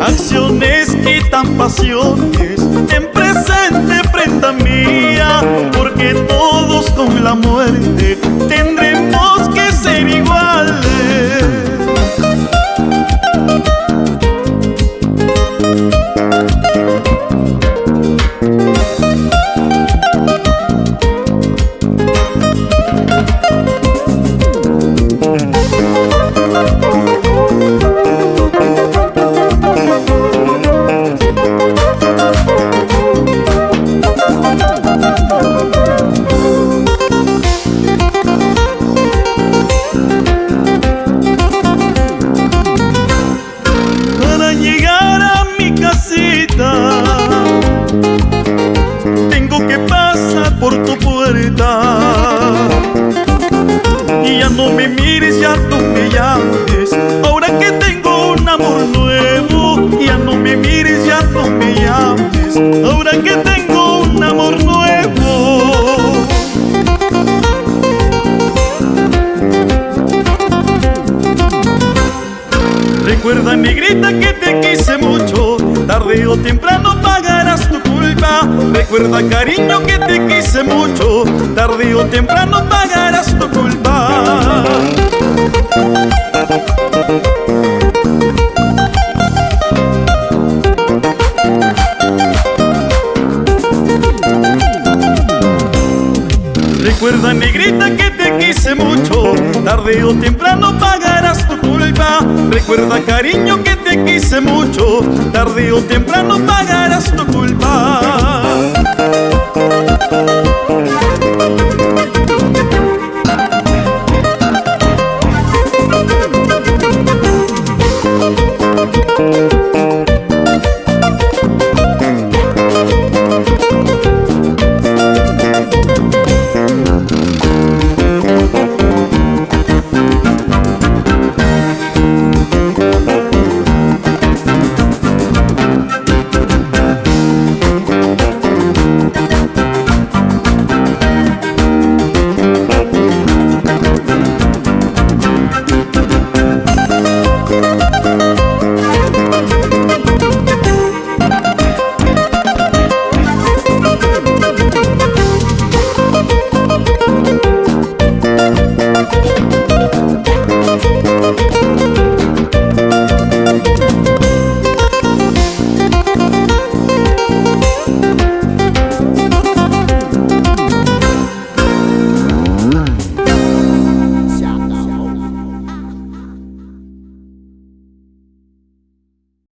Acciones quitan pasiones en presente prenda mía, porque todos con la muerte tendremos que ser iguales. Tengo que pasar por tu puerta y ya no me mires, ya no me llames. Ahora que tengo un amor nuevo, ya no me mires, ya no me llames. Ahora que tengo un amor nuevo. Recuerda, negrita, que te quise mucho, tarde o temprano pagarás tu culpa. Recuerda, cariño, que te quise mucho, tarde o temprano pagarás tu culpa. Recuerda, negrita, que te quise mucho, tarde o temprano pagarás tu culpa. Recuerda, cariño, que te quise mucho, tarde o temprano pagarás tu culpa.